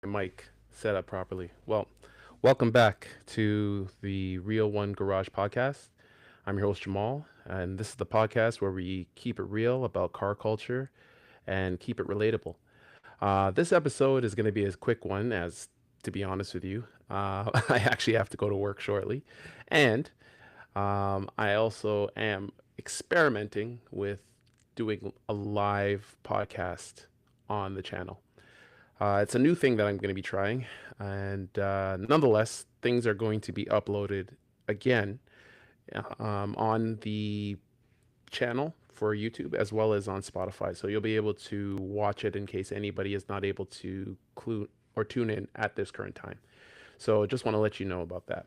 mic set up properly. Well, welcome back to the Real One Garage podcast. I'm your host, Jamal, and this is the podcast where we keep it real about car culture and keep it relatable. This episode is going to be a quick one, as to be honest with you, I actually have to go to work shortly. And I also am experimenting with doing a live podcast on the channel. It's a new thing that I'm going to be trying, and nonetheless, things are going to be uploaded again on the channel for YouTube as well as on Spotify. So you'll be able to watch it in case anybody is not able to clue or tune in at this current time. So just want to let you know about that.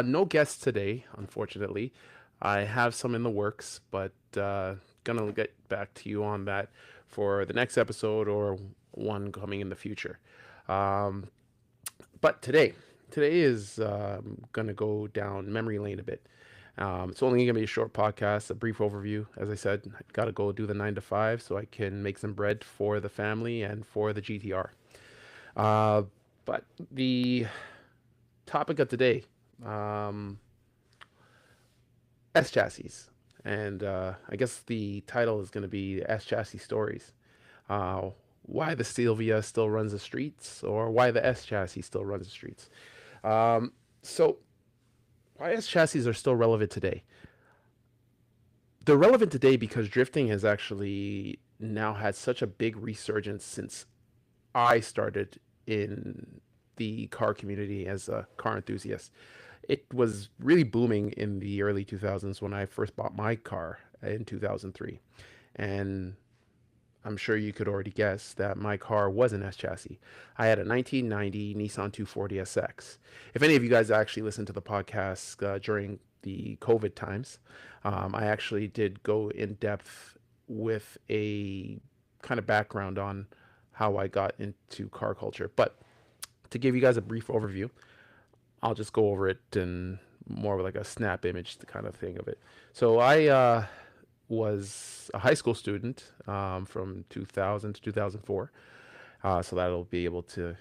No guests today, unfortunately. I have some in the works, but gonna get back to you on that for the next episode or one coming in the future. Um, but today is gonna go down memory lane a bit. It's only gonna be a short podcast, a brief overview. As I said, I gotta go do the 9 to 5 so I can make some bread for the family and for the GTR. Uh, but the topic of today, um, S chassis, and I guess the title is going to be S chassis stories. Uh, why the Sylvia still runs the streets, or why the S chassis still runs the streets. Um, so, why S chassis are still relevant today? They're relevant today because drifting has actually now had such a big resurgence since I started in the car community as a car enthusiast. It was really booming in the early 2000s when I first bought my car in 2003. And I'm sure you could already guess that my car was an S chassis. I had a 1990 Nissan 240 SX. If any of you guys actually listened to the podcast during the COVID times, I actually did go in depth with a kind of background on how I got into car culture. But to give you guys a brief overview, I'll just go over it in more of like a snap image kind of thing of it. So I was a high school student from 2000 to 2004. So that'll be able to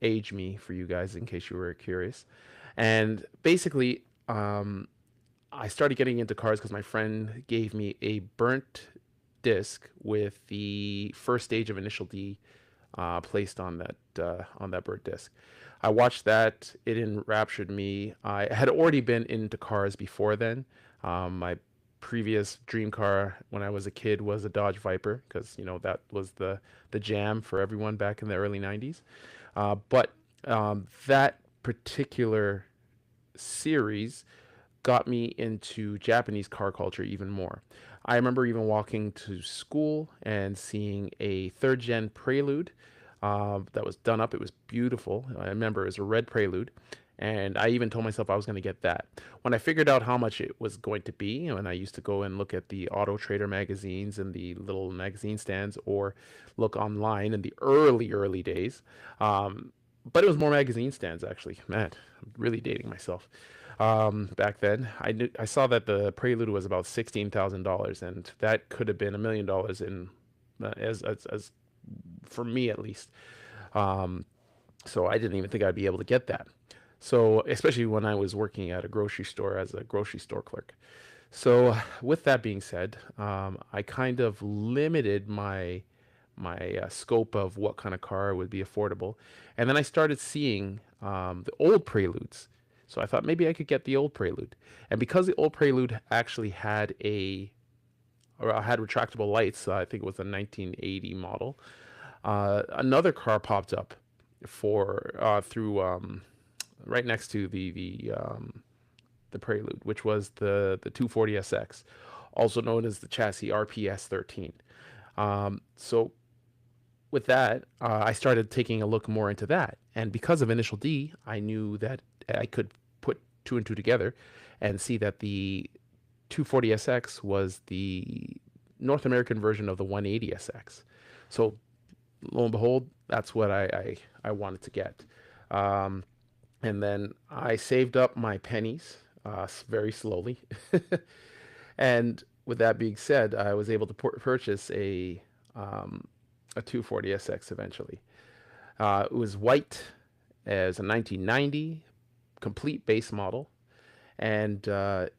age me for you guys in case you were curious. And basically, I started getting into cars because my friend gave me a burnt disc with the first stage of Initial D placed on that burnt disc. I watched that. It enraptured me. I had already been into cars before then. My previous dream car when I was a kid was a Dodge Viper because that was the jam for everyone back in the early '90s. But that particular series got me into Japanese car culture even more. I remember even walking to school and seeing a third gen Prelude that was done up. It was beautiful. I remember it was a red Prelude. And I even told myself I was going to get that. When I figured out how much it was going to be, and I used to go and look at the Auto Trader magazines and the little magazine stands or look online in the early days. But it was more magazine stands actually. Man, I'm really dating myself. Back then, I saw that the Prelude was about $16,000, and that could have been $1 million in as for me at least. Um, so I didn't even think I'd be able to get that. So especially when I was working at a grocery store as a grocery store clerk. So with that being said, I kind of limited my scope of what kind of car would be affordable, and then I started seeing the old Preludes. So I thought maybe I could get the old Prelude, and because the old Prelude actually had had retractable lights, I think it was a 1980 model. Another car popped up for through right next to the Prelude, which was the 240 SX, also known as the chassis RPS 13. So with that, I started taking a look more into that, and because of Initial D, I knew that I could put two and two together and see that the 240 SX was the North American version of the 180 SX. So lo and behold, that's what I wanted to get. Um, and then I saved up my pennies very slowly. And with that being said, I was able to purchase a a 240SX eventually. It was white as a 1990 complete base model, and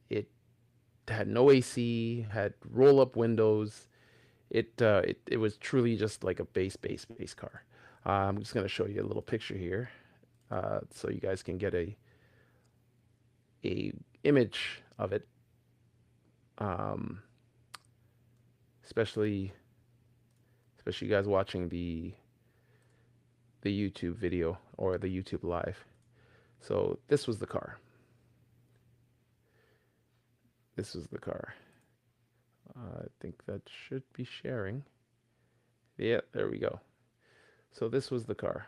it had no AC, had roll-up windows. It was truly just like a base car. I'm just gonna show you a little picture here, so you guys can get a image of it, um, especially especially you guys watching the YouTube video or the YouTube live. So this was the car. This was the car. I think that should be sharing. Yeah, there we go. So this was the car.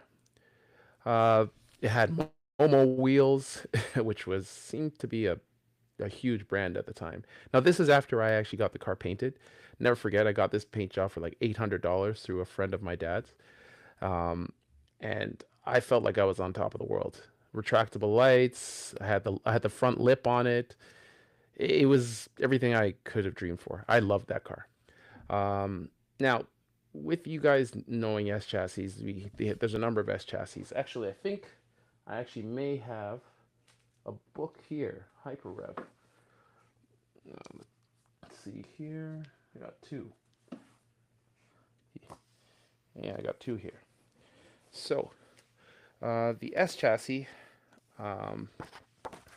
Uh, it had Momo wheels, which was seemed to be a huge brand at the time. Now this is after I actually got the car painted. Never forget, I got this paint job for like $800 through a friend of my dad's, um, and I felt like I was on top of the world. Retractable lights. I had the front lip on it. It was everything I could have dreamed for. I loved that car. Now, with you guys knowing S chassis, there's a number of S chassis. Actually, I think I actually may have a book here, Hyper Rev. Let's see here. I got two. Yeah, I got two here. So, the S chassis. Um,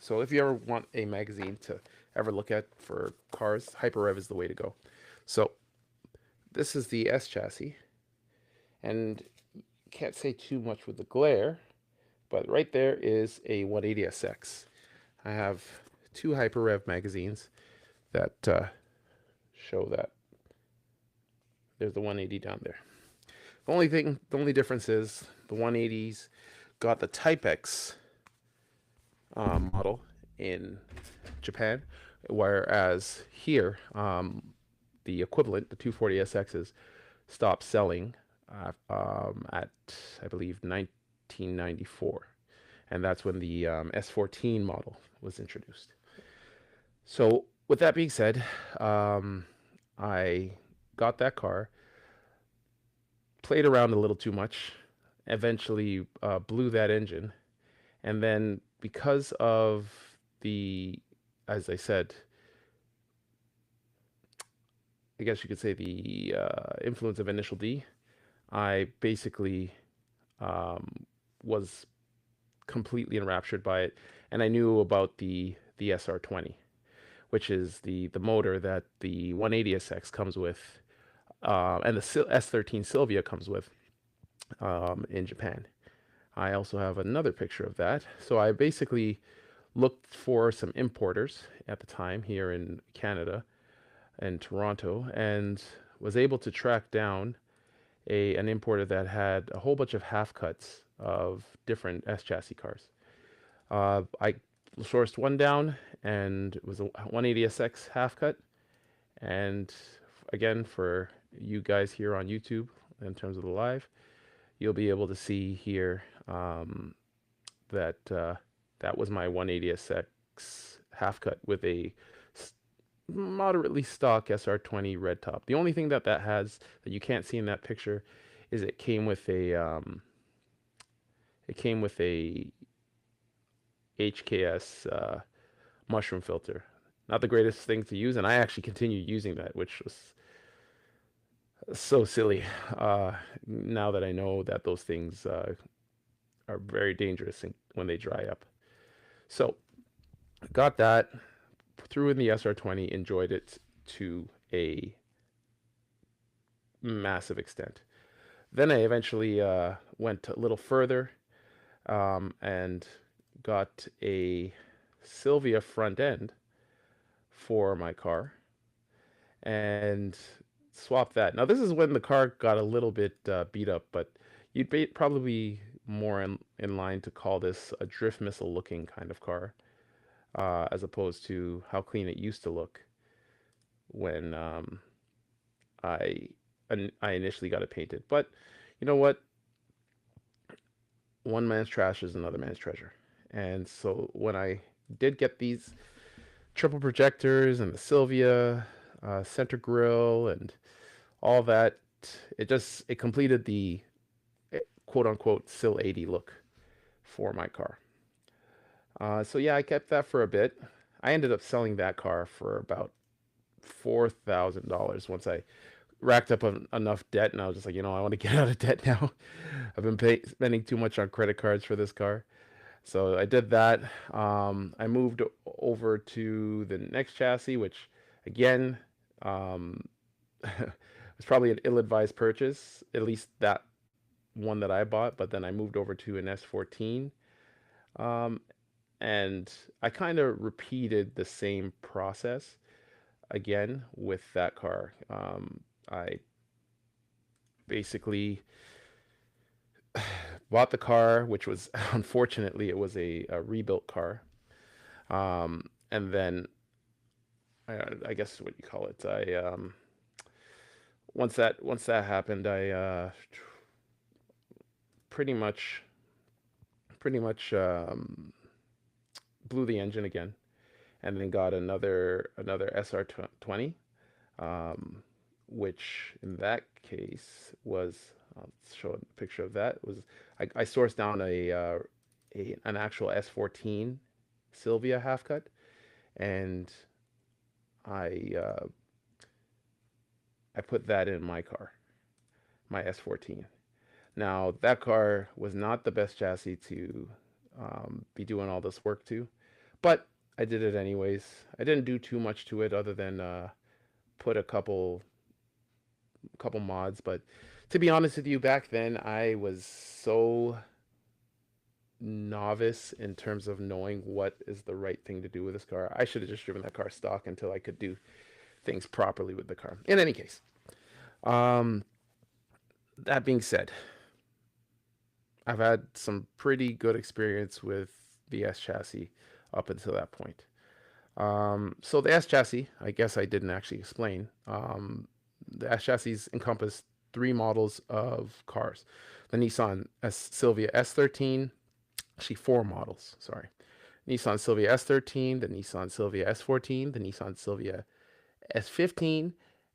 so, if you ever want a magazine to ever look at for cars, Hyper Rev is the way to go. So, this is the S chassis, and can't say too much with the glare, but right there is a 180SX. I have two Hyper Rev magazines that show that. There's the 180 down there. The only difference is the 180s got the Type X model in Japan, whereas here, the equivalent, the 240SXs, stopped selling at, I believe, 1994. And that's when the S14 model was introduced. So, with that being said, I got that car, played around a little too much, eventually blew that engine, and then because of the, as I said, I guess you could say the influence of Initial D, I basically was completely enraptured by it, and I knew about the SR20, which is the motor that the 180SX comes with, and the S13 Sylvia comes with in Japan. I also have another picture of that. So I basically looked for some importers at the time here in Canada and Toronto, and was able to track down an importer that had a whole bunch of half cuts of different S chassis cars. I sourced one down, and it was a 180SX half cut. And again, for you guys here on YouTube, in terms of the live, you'll be able to see here that that was my 180SX half cut with a moderately stock SR20 red top. The only thing that that has that you can't see in that picture is it came with a HKS mushroom filter. Not the greatest thing to use, and I actually continued using that, which was so silly. Now that I know that those things are very dangerous when they dry up. So got that, threw in the SR20, enjoyed it to a massive extent. Then I eventually went a little further and got a Sylvia front end for my car and swapped that. Now this is when the car got a little bit beat up, but you'd be probably more in line to call this a drift missile looking kind of car, as opposed to how clean it used to look when I I initially got it painted. But you know what? One man's trash is another man's treasure. And so when I did get these triple projectors and the Sylvia center grill and all that it completed the quote unquote SIL 80 look for my car. So yeah, I kept that for a bit. I ended up selling that car for about $4,000 once I racked up enough debt, and I was just like, I want to get out of debt now. I've been spending too much on credit cards for this car. So I did that. I moved over to the next chassis, which again um, was probably an ill-advised purchase, at least that one that I bought. But then I moved over to an S14, um, and I kind of repeated the same process again with that car. I basically bought the car, which was unfortunately it was a rebuilt car. And then I guess what you call it. I once that happened, I pretty much pretty much blew the engine again, and then got another SR20, um, which in that case was, I'll show a picture of that. Was I sourced down an actual S14 Sylvia half cut, and I I put that in my car, my S14. Now that car was not the best chassis to be doing all this work to, but I did it anyways. I didn't do too much to it other than put a couple mods. But to be honest with you, back then I was so novice in terms of knowing what is the right thing to do with this car. I should have just driven that car stock until I could do things properly with the car. In any case, um, that being said, I've had some pretty good experience with the S chassis up until that point. So the S chassis, I guess I didn't actually explain. The S chassis encompass three models of cars: the Nissan Silvia S13, actually four models. Sorry, Nissan Silvia S13, the Nissan Silvia S14, the Nissan Silvia S15,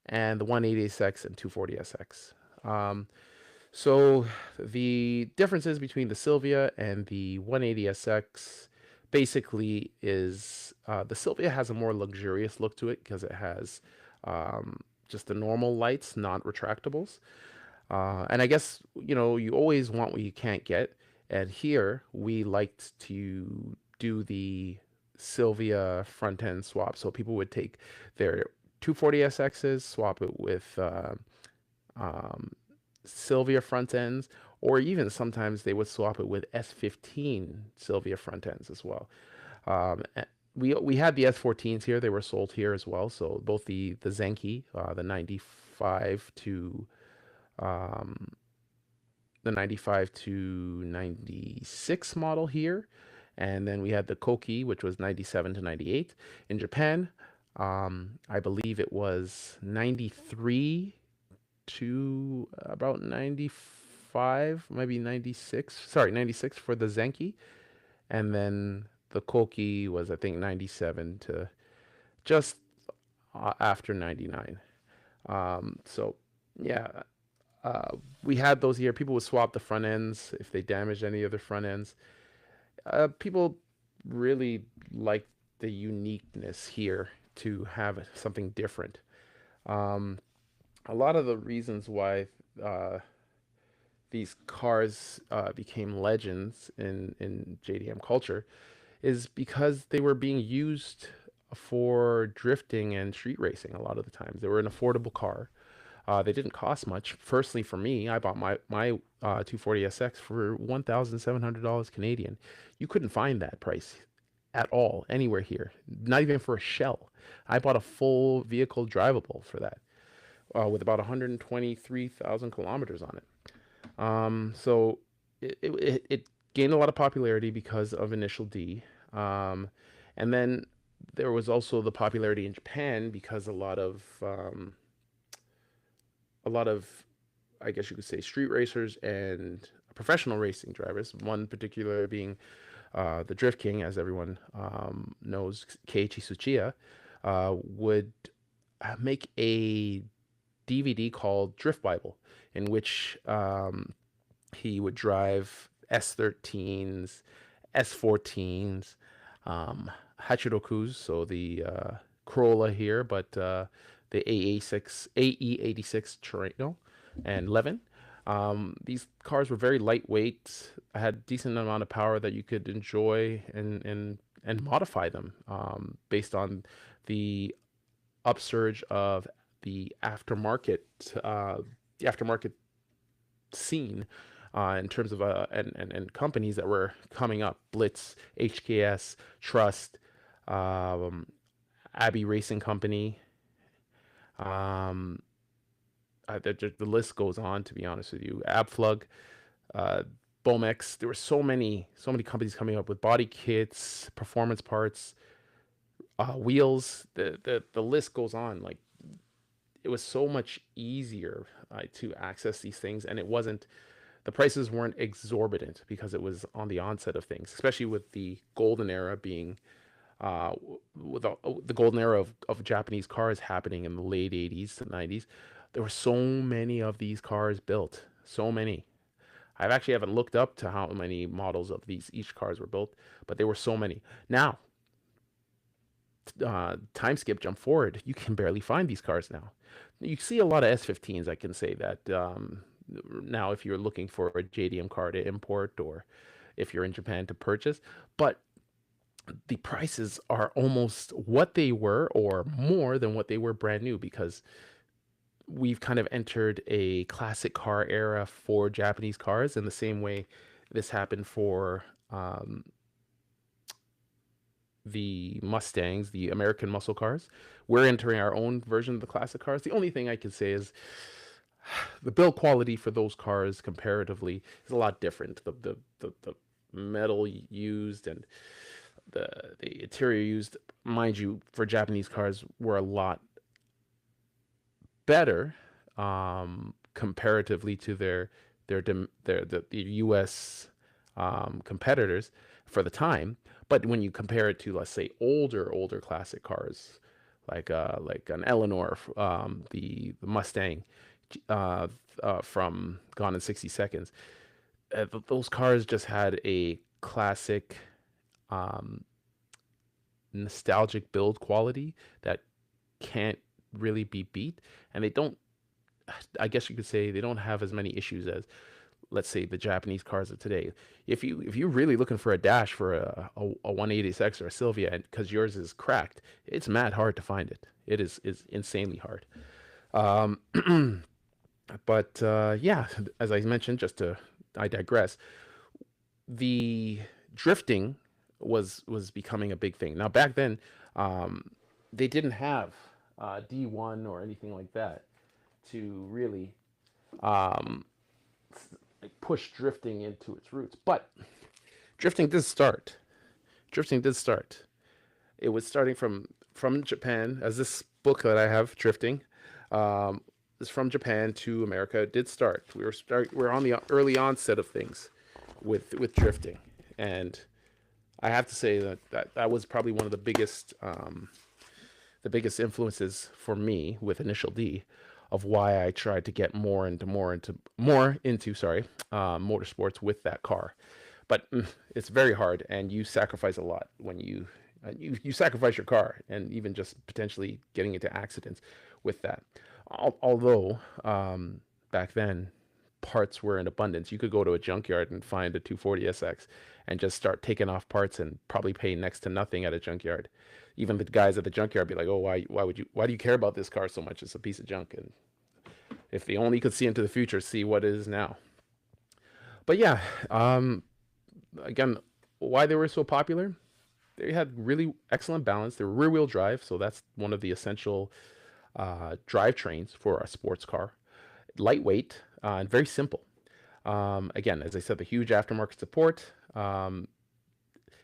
and the 180SX and 240SX. So the differences between the Silvia and the 180SX basically is the Silvia has a more luxurious look to it because it has just the normal lights, not retractables. And I guess, you always want what you can't get. And here we liked to do the Silvia front end swap. So people would take their 240SXs, swap it with um, Silvia front ends, or even sometimes they would swap it with S15 Silvia front ends as well. Um, we had the S14s here; they were sold here as well. So both the Zenki, the 95 to um, the 95 to 96 model here, and then we had the Koki, which was 97 to 98 in Japan. I believe it was 93 to about 95, maybe 96. Sorry, 96 for the Zenki. And then the Koki was, I think, 97 to just after 99. So, yeah, uh, we had those here. People would swap the front ends if they damaged any of the front ends. People really like the uniqueness here to have something different. Um, a lot of the reasons why uh, these cars became legends in JDM culture is because they were being used for drifting and street racing a lot of the times. They were an affordable car. They didn't cost much. Firstly, for me, I bought my 240SX for $1,700 Canadian. You couldn't find that price at all anywhere here, not even for a shell. I bought a full vehicle drivable for that, with about 123,000 kilometers on it. So it gained a lot of popularity because of Initial D. And then there was also the popularity in Japan because a lot of, I guess you could say, street racers and professional racing drivers, one particular being the Drift King, as everyone knows, Keiichi Tsuchiya, would make a DVD called Drift Bible, in which he would drive S13s, S14s, Hachirokus, so the Corolla here, but the AE86 Torino and Levin. These cars were very lightweight, had decent amount of power that you could enjoy and modify them based on the upsurge of uh, the aftermarket scene in terms of and companies that were coming up: Blitz, HKS, Trust, um, Abbey Racing Company. Um, the list goes on. To be honest with you, Abflug, uh, Bomex. There were so many companies coming up with body kits, performance parts, wheels. The list goes on. Like, it was so much easier to access these things, and it wasn't the prices weren't exorbitant because it was on the onset of things, especially with the golden era being with the golden era of Japanese cars happening in the late 80s to 90s. There were so many of these cars built, so many. I've actually haven't looked up to how many models of these each cars were built, but there were so many. Now, time skip, jump forward, you can barely find these cars now. You see a lot of S15s, I can say that. Now, if you're looking for a JDM car to import, or if you're in Japan to purchase, but the prices are almost what they were or more than what they were brand new, because we've kind of entered a classic car era for Japanese cars in the same way this happened for the Mustangs, the American muscle cars. We're entering our own version of the classic cars. The only thing I can say is the build quality for those cars comparatively is a lot different. The metal used and the the interior used, mind you, for Japanese cars were a lot better comparatively to the U.S. Competitors for the time. But when you compare it to, let's say, older classic cars like an Eleanor, the Mustang uh, from Gone in 60 Seconds, those cars just had a classic um, nostalgic build quality that can't really be beat, and they don't. I guess you could say they don't have as many issues as, let's say, the Japanese cars of today. If you're really looking for a dash for a 180X or a Sylvia, and because yours is cracked, it's mad hard to find it. It is insanely hard. Um, but yeah, as I mentioned, I digress. The drifting was becoming a big thing. Now back then, um, they didn't have D1 or anything like that to really um, like push drifting into its roots. But drifting did start. Drifting did start. It was starting from Japan, as this book that I have, Drifting, um, is from Japan to America. It did start. We're on the early onset of things with drifting, and I have to say that was probably one of the biggest influences for me with Initial D, of why I tried to get more into motorsports with that car. But it's very hard, and you sacrifice a lot when you sacrifice your car, and even just potentially getting into accidents with that. Although back then parts were in abundance, you could go to a junkyard and find a 240SX and just start taking off parts and probably pay next to nothing at a junkyard. Even the guys at the junkyard be like, "Oh, why do you care about this car so much? It's a piece of junk." And if they only could see into the future, see what it is now. But yeah, again, why they were so popular? They had really excellent balance. They were rear wheel drive, so that's one of the essential drivetrains for a sports car. Lightweight and very simple. Again, as I said, the huge aftermarket support.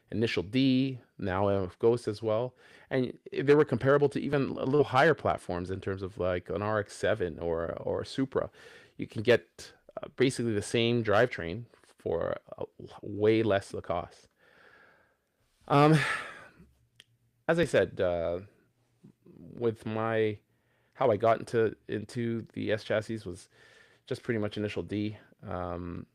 Initial D, now MF Ghost as well. And they were comparable to even a little higher platforms in terms of like an RX-7 or a Supra. You can get basically the same drivetrain for way less the cost. Um, as I said, with my how I got into the S chassis was just pretty much initial D. Um,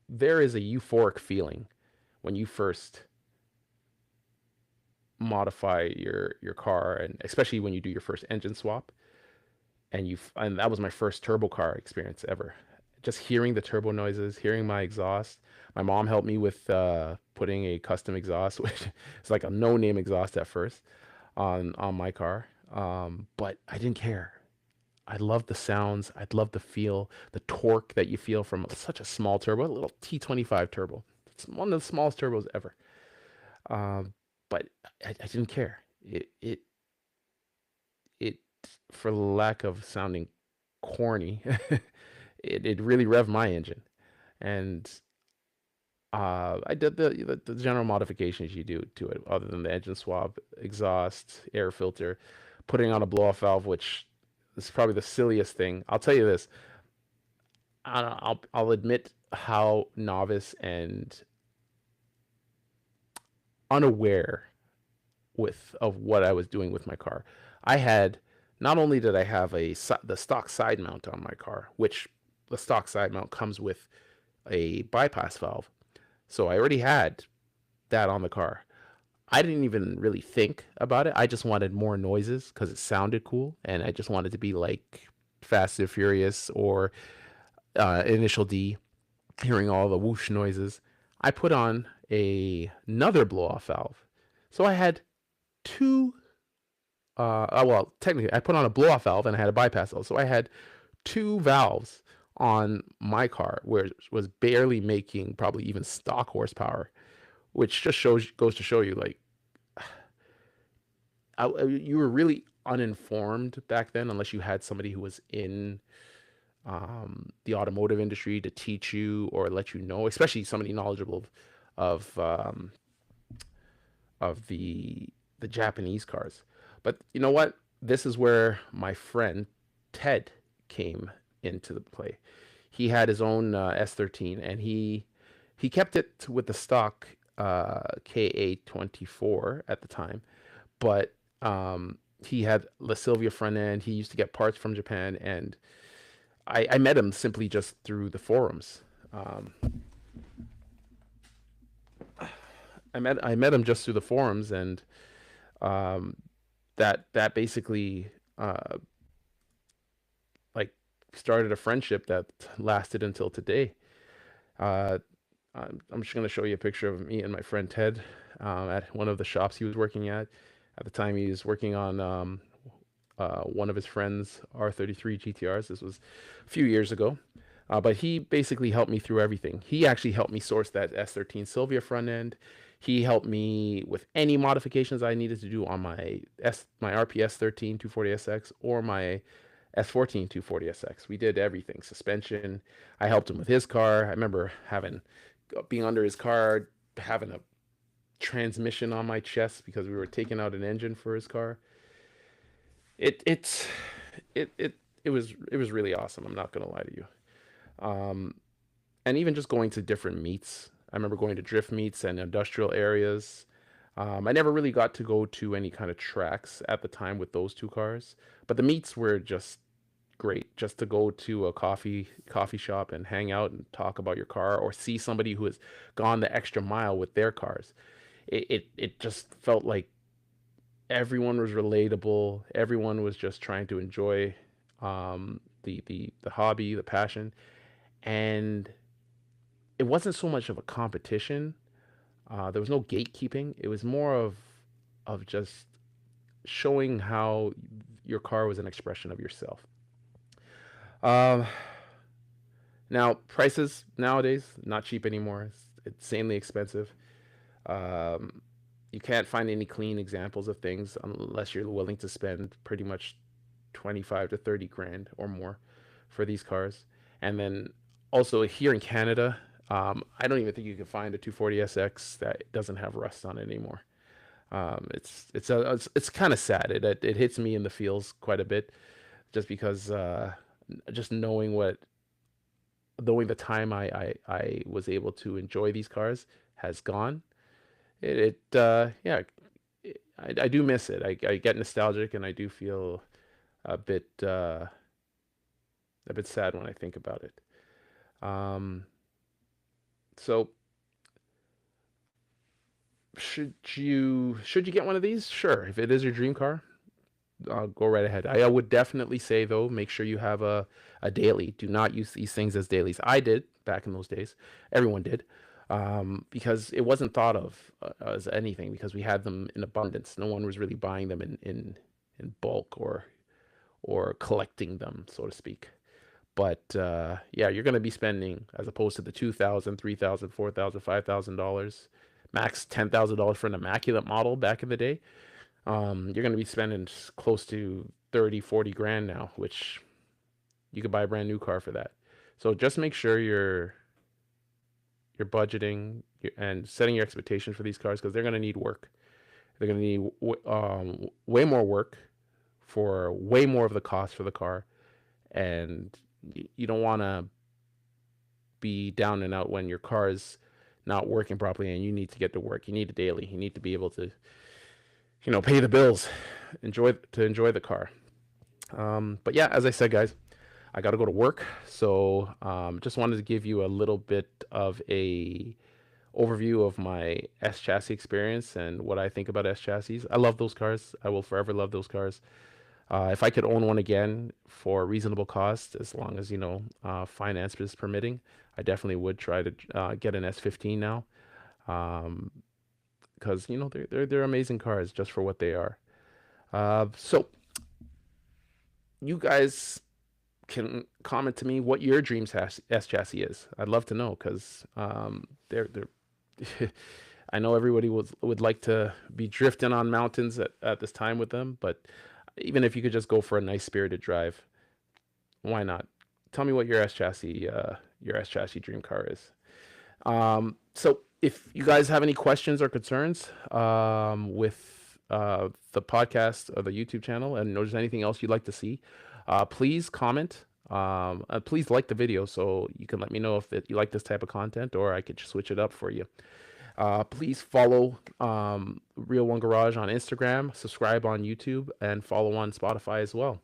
there is a euphoric feeling when you first modify your car, and especially when you do your first engine swap, and that was my first turbo car experience ever. Just hearing the turbo noises, hearing my exhaust. My mom helped me with putting a custom exhaust, which is like a no-name exhaust at first on my car. But I didn't care. I love the sounds. I love the feel, the torque that you feel from such a small turbo, a little T25 turbo. It's one of the smallest turbos ever. Um, but I didn't care. It, for lack of sounding corny, it really revved my engine. And I did the general modifications you do to it, other than the engine swap, exhaust, air filter, putting on a blow off valve, which is probably the silliest thing. I'll tell you this. I'll admit how novice and unaware with of what I was doing with my car. I had not only did I have the stock side mount on my car, which the stock side mount comes with a bypass valve. So I already had that on the car. I didn't even really think about it. I just wanted more noises because it sounded cool, and I just wanted to be like Fast and Furious or Initial D, hearing all the whoosh noises. I put on another blow off valve, so I had two. Well, technically, I put on a blow off valve and I had a bypass valve, so I had two valves on my car, where it was barely making probably even stock horsepower, which just shows goes to show you like you were really uninformed back then unless you had somebody who was in the automotive industry to teach you or let you know, especially somebody knowledgeable of of the Japanese cars. But you know what? This is where my friend Ted came into the play. He had his own S13, and he kept it with the stock KA24 at the time, but he had La Silvia front end. He used to get parts from Japan, and I met him simply just through the forums. Um, I met him just through the forums, and um, that basically like started a friendship that lasted until today. Uh, I'm just gonna show you a picture of me and my friend Ted at one of the shops he was working at. At the time, he was working on one of his friends' R33 GTRs. This was a few years ago. But he basically helped me through everything. He actually helped me source that S13 Sylvia front end. He helped me with any modifications I needed to do on my RPS 13 240SX or my S14 240SX. We did everything. Suspension. I helped him with his car. I remember being under his car, having a transmission on my chest because we were taking out an engine for his car. It it's it was really awesome. I'm not gonna lie to you. Um, and even just going to different meets. I remember going to drift meets and industrial areas. I never really got to go to any kind of tracks at the time with those two cars, but the meets were just great. Just to go to a coffee shop and hang out and talk about your car, or see somebody who has gone the extra mile with their cars. It just felt like everyone was relatable. Everyone was just trying to enjoy the hobby, the passion, and it wasn't so much of a competition. There was no gatekeeping. It was more of just showing how your car was an expression of yourself. Um, Now prices nowadays not cheap anymore. It's insanely expensive. Um, you can't find any clean examples of things unless you're willing to spend pretty much 25 to 30 grand or more for these cars. And then also here in Canada, I don't even think you can find a 240SX that doesn't have rust on it anymore. It's kind of sad. It hits me in the feels quite a bit, just because just knowing the time I was able to enjoy these cars has gone. Yeah, I do miss it. I get nostalgic and I do feel a bit uh, a bit sad when I think about it. Um, so should you get one of these? Sure, if it is your dream car, go right ahead. I would definitely say though, make sure you have a daily. Do not use these things as dailies. I did back in those days. Everyone did, because it wasn't thought of as anything because we had them in abundance. No one was really buying them in bulk or collecting them, so to speak. But yeah, you're going to be spending as opposed to the 2,000, 3,000, 4,000, $5,000, max $10,000 for an immaculate model back in the day. You're going to be spending close to 30, 40 grand now, which you could buy a brand new car for that. So just make sure you're budgeting and setting your expectations for these cars because they're going to need work. They're going to need way more work for way more of the cost for the car, and you don't want to be down and out when your car is not working properly and you need to get to work. You need a daily. You need to be able to, pay the bills, enjoy the car. But yeah, as I said, guys, I got to go to work. So just wanted to give you a little bit of a overview of my S chassis experience and what I think about S chassis. I love those cars. I will forever love those cars. If I could own one again for a reasonable cost, as long as finance is permitting, I definitely would try to get an S15 now, um, because they're amazing cars just for what they are. So you guys can comment to me what your dream S chassis is. I'd love to know because they're I know everybody would like to be drifting on mountains at this time with them, but even if you could just go for a nice spirited drive, why not? Tell me what your S chassis dream car is. So if you guys have any questions or concerns with the podcast or the YouTube channel, and there's anything else you'd like to see, please comment. Please like the video so you can let me know if you like this type of content or I could switch it up for you. Please follow Real One Garage on Instagram, subscribe on YouTube, and follow on Spotify as well.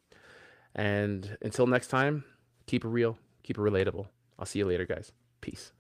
And until next time, keep it real, keep it relatable. I'll see you later, guys. Peace.